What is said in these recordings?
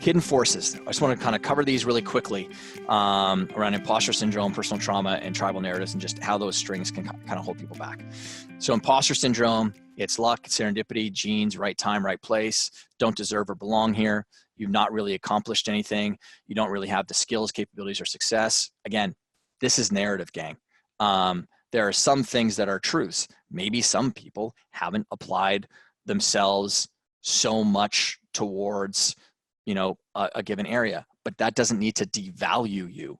hidden forces. I just want to kind of cover these really quickly around imposter syndrome, personal trauma, and tribal narratives, and just how those strings can kind of hold people back. So imposter syndrome, it's luck, serendipity, genes, right time, right place, don't deserve or belong here. You've not really accomplished anything. You don't really have the skills, capabilities, or success. Again, this is narrative, gang. There are some things that are truths. Maybe some people haven't applied themselves so much towards, you know, a given area, but that doesn't need to devalue you,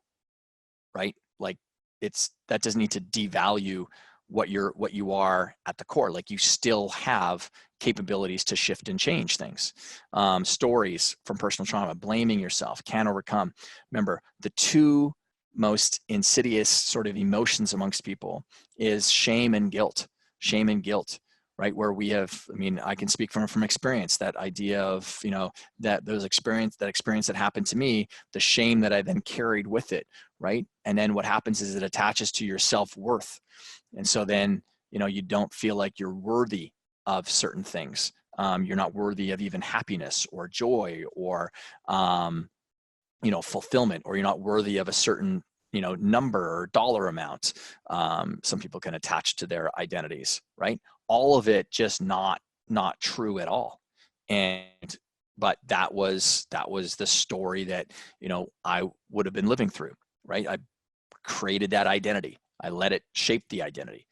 right? Like that doesn't need to devalue what you are at the core. Like you still have capabilities to shift and change things. Stories from personal trauma, blaming yourself, can't overcome. Remember, the two most insidious sort of emotions amongst people is shame and guilt. Shame and guilt, right? Where we have, I mean, I can speak from experience, that idea of, you know, that experience that happened to me, the shame that I then carried with it, right? And then what happens is it attaches to your self-worth. And so then, you know, you don't feel like you're worthy of certain things. You're not worthy of even happiness or joy or, you know, fulfillment, or you're not worthy of a certain, you know, number or dollar amount. Some people can attach to their identities, right? All of it just not true at all. But that was the story that, you know, I would have been living through, right? I created that identity. I let it shape the identity.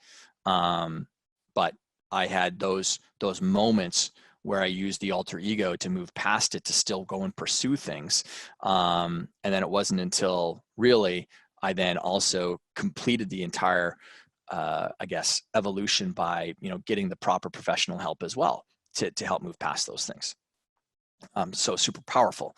But I had those moments where I used the alter ego to move past it, to still go and pursue things. And then it wasn't until really I then also completed the entire, I guess, evolution by, you know, getting the proper professional help as well to help move past those things. So super powerful.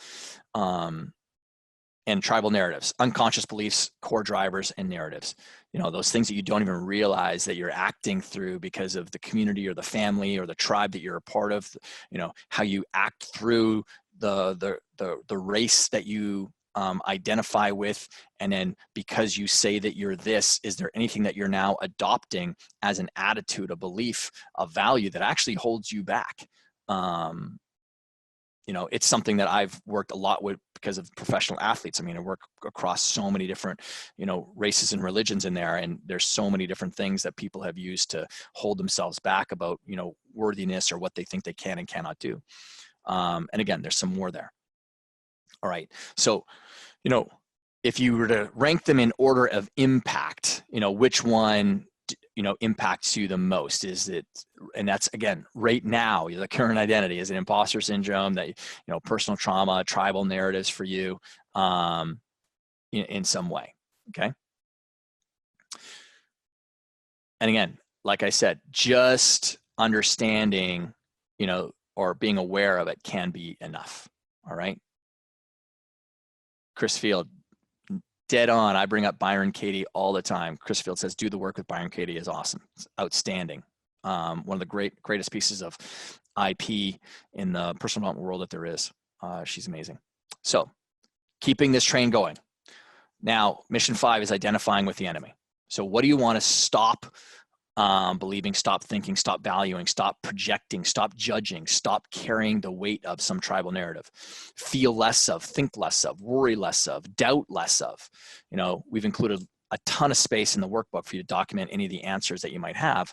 And tribal narratives, unconscious beliefs, core drivers, and narratives. You know, those things that you don't even realize that you're acting through because of the community or the family or the tribe that you're a part of. You know, how you act through the race that you identify with, and then because you say that you're this, is there anything that you're now adopting as an attitude, a belief, a value that actually holds you back? You know, it's something that I've worked a lot with because of professional athletes. I mean, I work across so many different, you know, races and religions in there, and there's so many different things that people have used to hold themselves back about, you know, worthiness or what they think they can and cannot do. And again, there's some more there. All right. So, you know, if you were to rank them in order of impact, you know, which one, you know, impacts you the most? Is it, and that's again, right now, the current identity, is it imposter syndrome, that, you know, personal trauma, tribal narratives for you, in some way. Okay. And again, like I said, just understanding, you know, or being aware of it can be enough. All right. Chris Field, dead on. I bring up Byron Katie all the time. Chris Field says, do the work with Byron Katie is awesome. It's outstanding. One of the greatest pieces of IP in the personal development world that there is. She's amazing. So keeping this train going. Now, mission 5 is identifying with the enemy. So what do you want to stop believing, stop thinking, stop valuing, stop projecting, stop judging, stop carrying the weight of some tribal narrative? Feel less of, think less of, worry less of, doubt less of. You know, we've included a ton of space in the workbook for you to document any of the answers that you might have.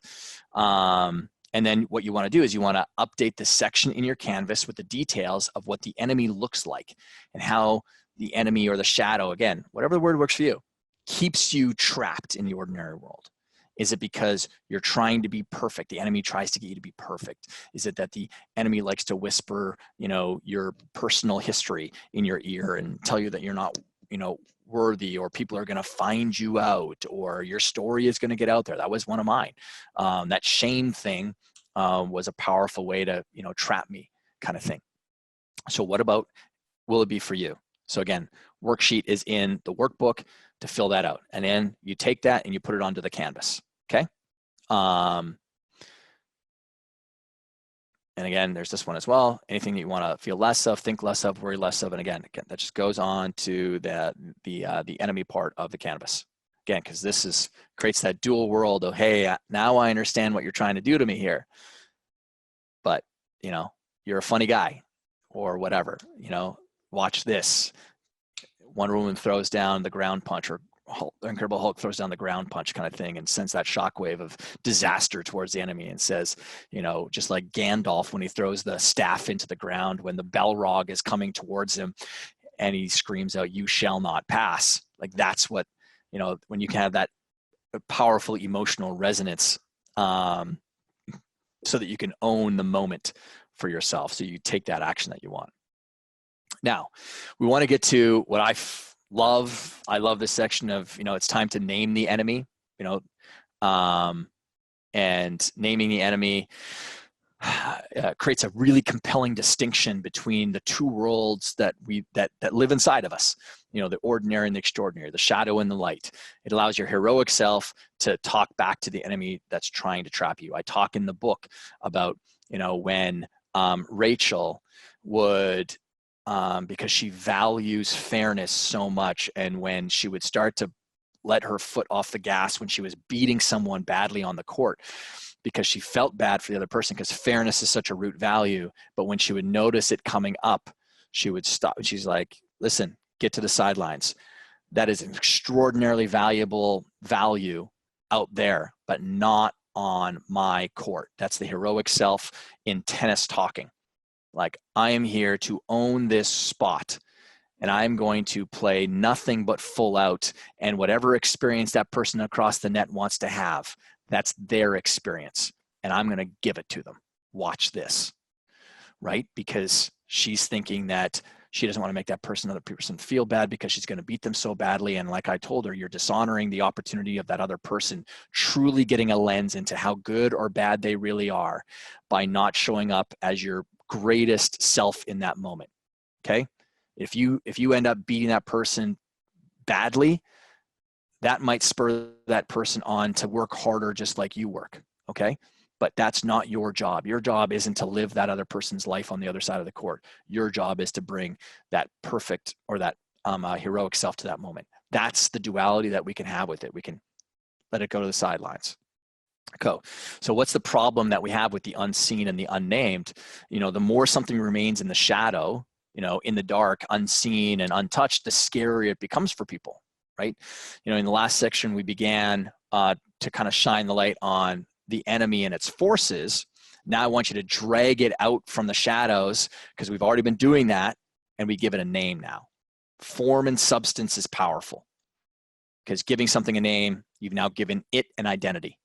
And then what you want to do is you want to update the section in your canvas with the details of what the enemy looks like and how the enemy, or the shadow, again, whatever the word works for you, keeps you trapped in the ordinary world. Is it because you're trying to be perfect? The enemy tries to get you to be perfect. Is it that the enemy likes to whisper, you know, your personal history in your ear and tell you that you're not, you know, worthy, or people are going to find you out, or your story is going to get out there? That was one of mine. That shame thing was a powerful way to, you know, trap me, kind of thing. So what about, will it be for you? So again, worksheet is in the workbook to fill that out. And then you take that and you put it onto the canvas, okay? And again, there's this one as well. Anything that you want to feel less of, think less of, worry less of. And again, that just goes on to the enemy part of the canvas. Again, because this creates that dual world of, hey, now I understand what you're trying to do to me here. But, you know, you're a funny guy or whatever, you know, watch this. Wonder Woman throws down the ground punch, or Incredible Hulk throws down the ground punch kind of thing, and sends that shockwave of disaster towards the enemy, and says, you know, just like Gandalf when he throws the staff into the ground when the Balrog is coming towards him, and he screams out, "You shall not pass." Like that's what, you know, when you can have that powerful emotional resonance, so that you can own the moment for yourself, so you take that action that you want. Now, we want to get to what I love. I love this section of, you know, it's time to name the enemy, you know, and naming the enemy creates a really compelling distinction between the two worlds that live inside of us, you know, the ordinary and the extraordinary, the shadow and the light. It allows your heroic self to talk back to the enemy that's trying to trap you. I talk in the book about, you know, when Rachel would, because she values fairness so much, and when she would start to let her foot off the gas when she was beating someone badly on the court, because she felt bad for the other person, because fairness is such a root value. But when she would notice it coming up, she would stop. She's like, listen, get to the sidelines. That is an extraordinarily valuable value out there, but not on my court. That's the heroic self in tennis talking. Like, I am here to own this spot, and I'm going to play nothing but full out, and whatever experience that person across the net wants to have, that's their experience, and I'm going to give it to them. Watch this, right? Because she's thinking that she doesn't want to make that other person feel bad because she's going to beat them so badly. And like I told her, you're dishonoring the opportunity of that other person truly getting a lens into how good or bad they really are by not showing up as your greatest self in that moment. Okay? If you end up beating that person badly, that might spur that person on to work harder just like you work. Okay? But that's not your job. Your job isn't to live that other person's life on the other side of the court. Your job is to bring that perfect or that heroic self to that moment. That's the duality that we can have with it. We can let it go to the sidelines. Go. So what's the problem that we have with the unseen and the unnamed? You know, the more something remains in the shadow, you know, in the dark, unseen and untouched, the scarier it becomes for people, right? You know, in the last section, we began to kind of shine the light on the enemy and its forces. Now I want you to drag it out from the shadows, because we've already been doing that, and we give it a name now. Form and substance is powerful, because giving something a name, you've now given it an identity.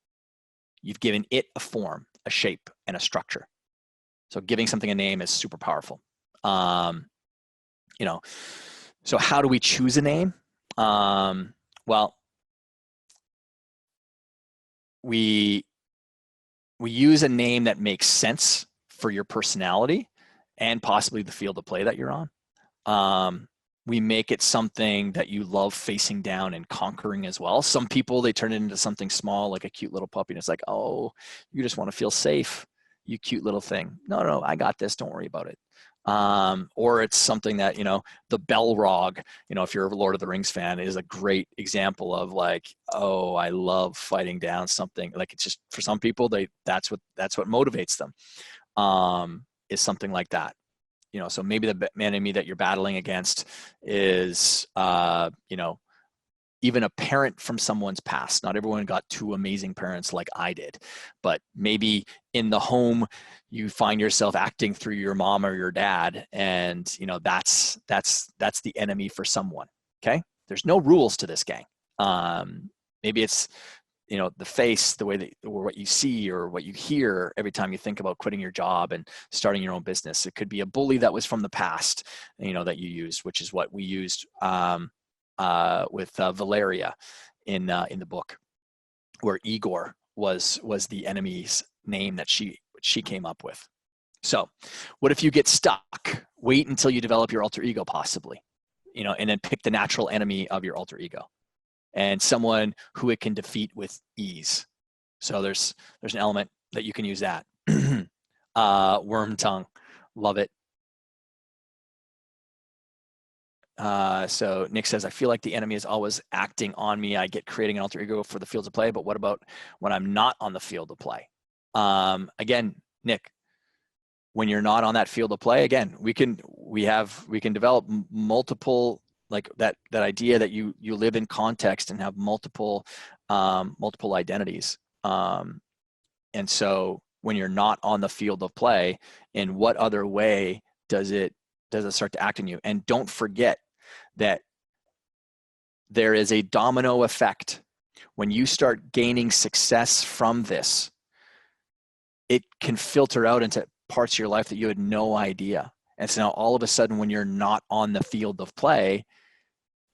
You've given it a form, a shape, and a structure. So giving something a name is super powerful. You know, so how do we choose a name? Well, we use a name that makes sense for your personality and possibly the field of play that you're on. We make it something that you love facing down and conquering as well. Some people, they turn it into something small, like a cute little puppy, and it's like, oh, you just want to feel safe, you cute little thing. No, I got this, don't worry about it. Or it's something that, you know, the Balrog, you know, if you're a Lord of the Rings fan, is a great example of like, oh, I love fighting down something. Like, it's just, for some people, that's what motivates them, is something like that. You know, so maybe the enemy that you're battling against is, you know, even a parent from someone's past. Not everyone got two amazing parents like I did, but maybe in the home you find yourself acting through your mom or your dad, and you know that's the enemy for someone. Okay, there's no rules to this, gang. Maybe it's, you know, the face, the way that, or what you see or what you hear every time you think about quitting your job and starting your own business. It could be a bully that was from the past, you know, that you used, which is what we used with Valeria in the book, where Igor was the enemy's name that she came up with. So what if you get stuck? Wait until you develop your alter ego, possibly, you know, and then pick the natural enemy of your alter ego, and someone who it can defeat with ease. So there's an element that you can use that. Worm tongue, love it. So Nick says, I feel like the enemy is always acting on me. I get creating an alter ego for the fields of play, but what about when I'm not on the field of play? Again, Nick, when you're not on that field of play, again, we can we can develop multiple, like that idea that you live in context and have multiple identities. And so when you're not on the field of play, in what other way does it start to act on you? And don't forget that there is a domino effect. When you start gaining success from this, it can filter out into parts of your life that you had no idea. And so now all of a sudden, when you're not on the field of play,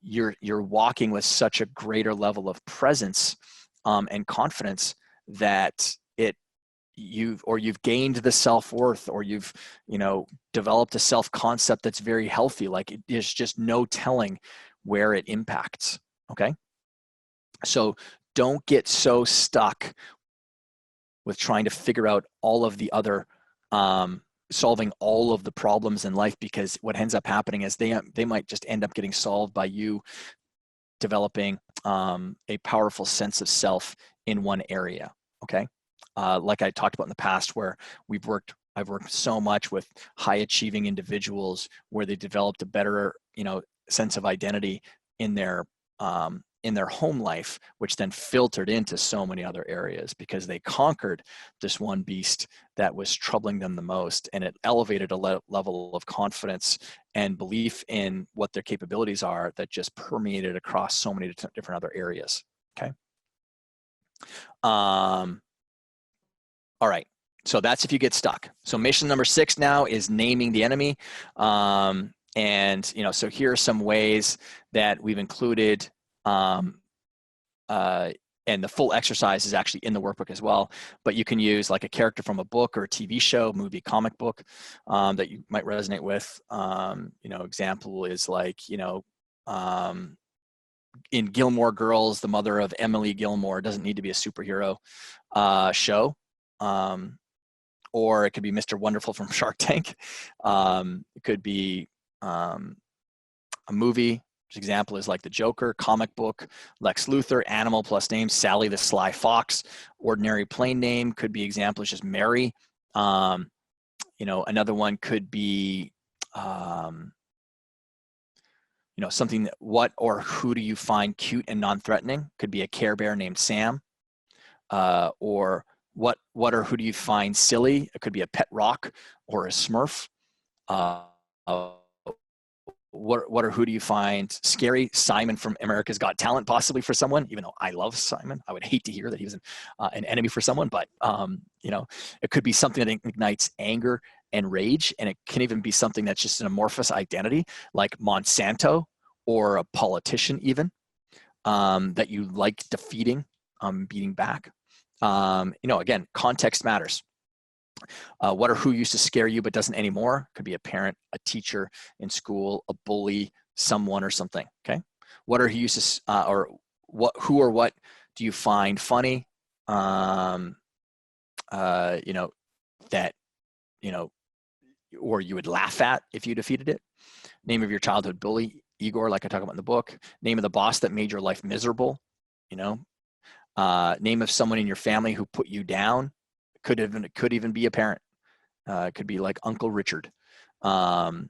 you're walking with such a greater level of presence and confidence that you've gained the self-worth, or you've developed a self-concept that's very healthy. Like, there's just no telling where it impacts. Okay, so don't get so stuck with trying to figure out all of the other solving all of the problems in life, because what ends up happening is they might just end up getting solved by you developing a powerful sense of self in one area. Okay, like I talked about in the past, where I've worked so much with high achieving individuals where they developed a better sense of identity in their home life, which then filtered into so many other areas, because they conquered this one beast that was troubling them the most, and it elevated a level of confidence and belief in what their capabilities are that just permeated across so many different other areas. Okay. All right. So that's if you get stuck. So mission number 6 now is naming the enemy. And so here are some ways that we've included, and the full exercise is actually in the workbook as well, but you can use like a character from a book or a TV show, movie, comic book that you might resonate with. Example is like, in Gilmore Girls, the mother of Emily Gilmore. Doesn't need to be a superhero show. Or it could be Mr. Wonderful from Shark Tank. It could be a movie. Example is like the Joker, comic book, Lex Luthor, animal plus name, Sally the Sly Fox. Ordinary plain name could be example is just Mary. Another one could be something that, what or who do you find cute and non-threatening? Could be a Care Bear named Sam. Or what or who do you find silly? It could be a pet rock or a Smurf. What or who do you find scary? Simon from America's Got Talent, possibly for someone, even though I love Simon. I would hate to hear that he was an enemy for someone, but it could be something that ignites anger and rage, and it can even be something that's just an amorphous identity, like Monsanto, or a politician even, that you like defeating, beating back. Again, context matters. What or who used to scare you but doesn't anymore? Could be a parent, a teacher in school, a bully, someone or something. Okay. What or who used to, or who or what do you find funny? That or you would laugh at if you defeated it. Name of your childhood bully, Igor, like I talk about in the book. Name of the boss that made your life miserable. Name of someone in your family who put you down. Could even be a parent. It could be like Uncle Richard. Update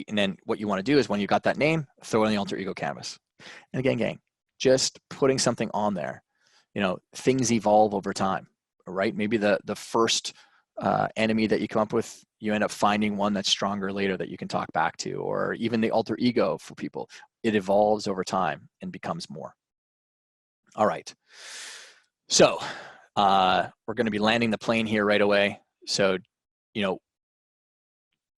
and then what you want to do is when you got that name, throw it in the alter ego canvas. And again, gang, just putting something on there. Things evolve over time, right? Maybe the first enemy that you come up with, you end up finding one that's stronger later that you can talk back to, or even the alter ego for people. It evolves over time and becomes more. All right. So we're going to be landing the plane here right away. So,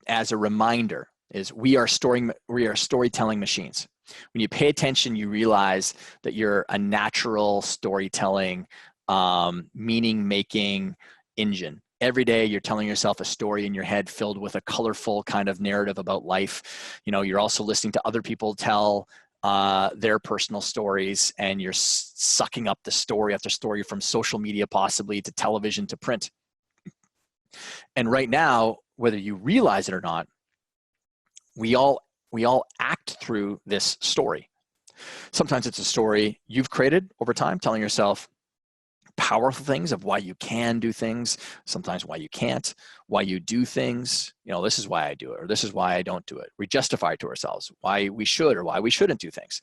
as a reminder, is we are storytelling machines. When you pay attention, you realize that you're a natural storytelling, meaning-making engine. Every day you're telling yourself a story in your head filled with a colorful kind of narrative about life. You're also listening to other people tell their personal stories, and you're sucking up the story after story from social media, possibly to television to print. And right now, whether you realize it or not, we all act through this story. Sometimes it's a story you've created over time, telling yourself, powerful things of why you can do things, sometimes why you can't, why you do things. You know, this is why I do it, or this is why I don't do it. We justify to ourselves why we should or why we shouldn't do things.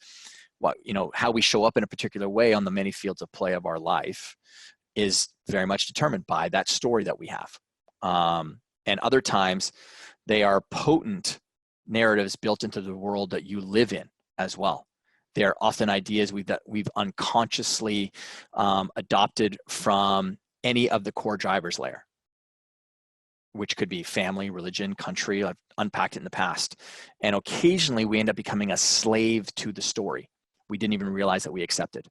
What, you know, how we show up in a particular way on the many fields of play of our life is very much determined by that story that we have. And other times they are potent narratives built into the world that you live in as well. They're often ideas that we've unconsciously adopted from any of the core drivers layer, which could be family, religion, country. I've unpacked it in the past. And occasionally we end up becoming a slave to the story we didn't even realize that we accepted.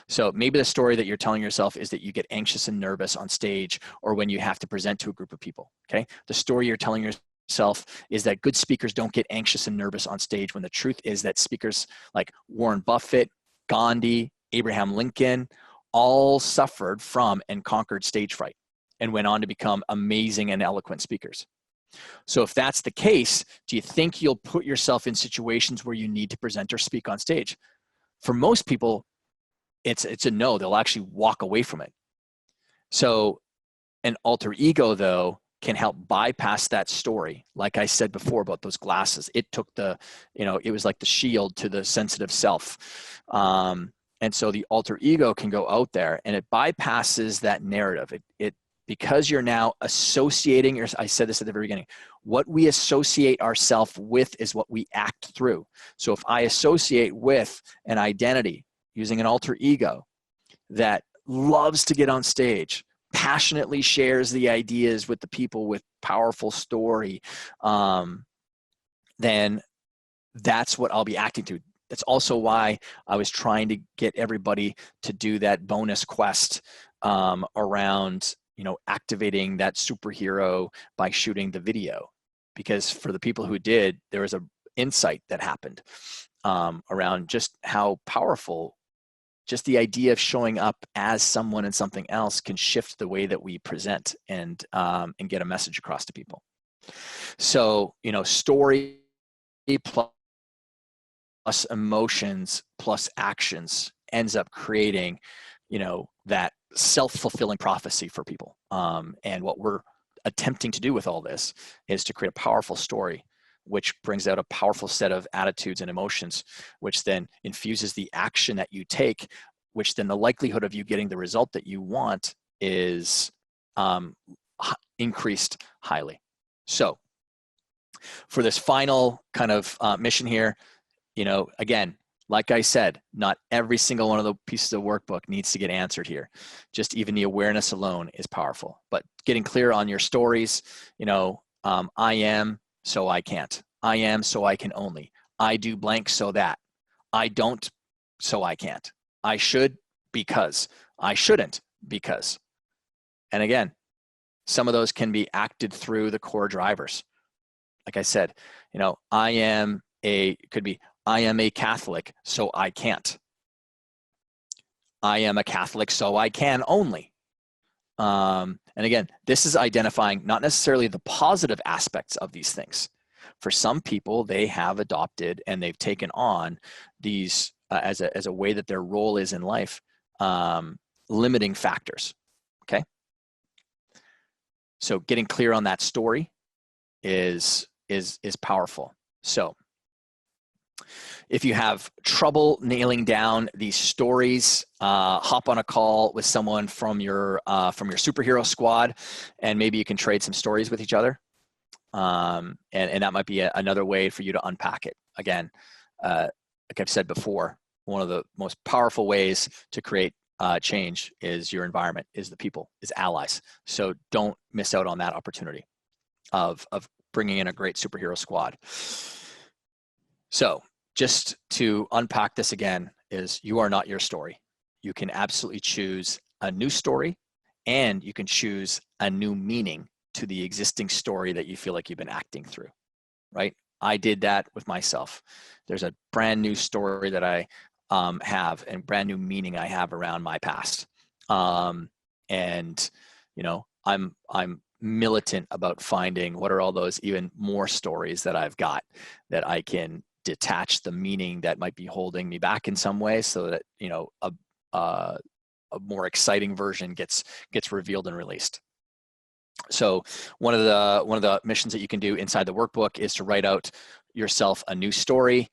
So maybe the story that you're telling yourself is that you get anxious and nervous on stage or when you have to present to a group of people, okay? The story you're telling yourself is that good speakers don't get anxious and nervous on stage, when the truth is that speakers like Warren Buffett, Gandhi, Abraham Lincoln, all suffered from and conquered stage fright and went on to become amazing and eloquent speakers. So if that's the case, do you think you'll put yourself in situations where you need to present or speak on stage? For most people, it's a no. They'll actually walk away from it. So an alter ego, though, can help bypass that story. Like I said before about those glasses, it took the, you know, it was like the shield to the sensitive self. And so the alter ego can go out there and it bypasses that narrative. Because you're now associating, I said this at the very beginning, what we associate ourselves with is what we act through. So if I associate with an identity using an alter ego that loves to get on stage, passionately shares the ideas with the people with powerful story, then that's what I'll be acting to. That's also why I was trying to get everybody to do that bonus quest around, you know, activating that superhero by shooting the video. Because for the people who did, there was an insight that happened around just how powerful just the idea of showing up as someone and something else can shift the way that we present and get a message across to people. So, you know, story plus emotions plus actions ends up creating, you know, that self-fulfilling prophecy for people. And what we're attempting to do with all this is to create a powerful story, which brings out a powerful set of attitudes and emotions, which then infuses the action that you take, which then the likelihood of you getting the result that you want is increased highly. So for this final kind of mission here, you know, again, like I said, not every single one of the pieces of workbook needs to get answered here. Just even the awareness alone is powerful. But getting clear on your stories, you know, I am, so I can't. I am, so I can only. I do blank, so that. I don't, so I can't. I should, because. I shouldn't, because. And again, some of those can be acted through the core drivers. Like I said, you know, could be, I am a Catholic, so I can't. I am a Catholic, so I can only. And again, this is identifying not necessarily the positive aspects of these things. For some people, they have adopted and they've taken on these as a way that their role is in life, limiting factors. Okay. So getting clear on that story is powerful. So if you have trouble nailing down these stories, hop on a call with someone from your superhero squad, and maybe you can trade some stories with each other. And that might be another way for you to unpack it. Again, like I've said before, one of the most powerful ways to create change is your environment, is the people, is allies. So don't miss out on that opportunity of bringing in a great superhero squad. So just to unpack this again, is you are not your story. You can absolutely choose a new story, and you can choose a new meaning to the existing story that you feel like you've been acting through, right? I did that with myself. There's a brand new story that I have and brand new meaning I have around my past. And, you know, I'm militant about finding what are all those even more stories that I've got that I can detach the meaning that might be holding me back in some way, so that, you know, a a more exciting version gets revealed and released. So one of the missions that you can do inside the workbook is to write out yourself a new story.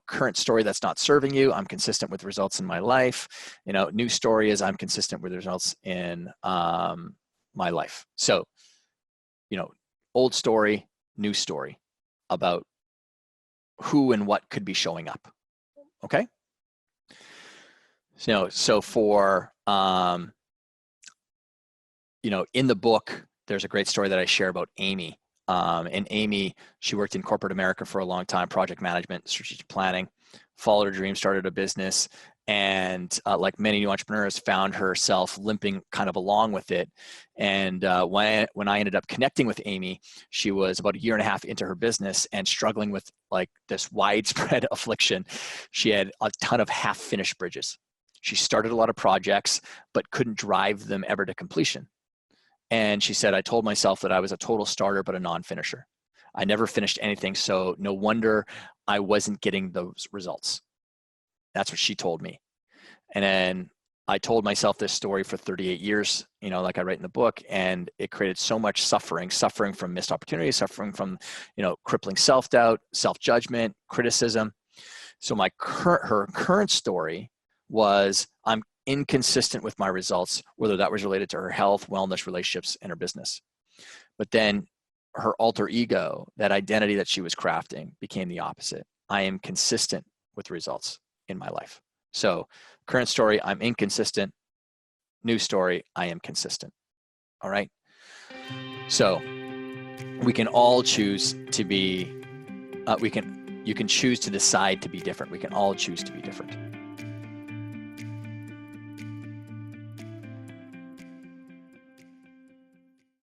Current story that's not serving you. I'm consistent with results in my life. New story is I'm consistent with results in my life. So, old story, new story about who and what could be showing up. Okay. So for, in the book, there's a great story that I share about Amy. And Amy, she worked in corporate America for a long time, project management, strategic planning, followed her dream, started a business, and like many new entrepreneurs, found herself limping kind of along with it. And when I ended up connecting with Amy, she was about 1.5 years into her business and struggling with like this widespread affliction. She had a ton of half-finished bridges. She started a lot of projects, but couldn't drive them ever to completion. And she said, I told myself that I was a total starter, but a non-finisher. I never finished anything, so no wonder I wasn't getting those results. That's what she told me. And then I told myself this story for 38 years, like I write in the book, and it created so much suffering from missed opportunities, suffering from, crippling self-doubt, self-judgment, criticism. So her current story was, I'm inconsistent with my results, whether that was related to her health, wellness, relationships, and her business. But then her alter ego, that identity that she was crafting, became the opposite. I am consistent with results in my life. So current story, I'm inconsistent. New story, I am consistent. All right. So we can all choose to be, you can choose to decide to be different. We can all choose to be different.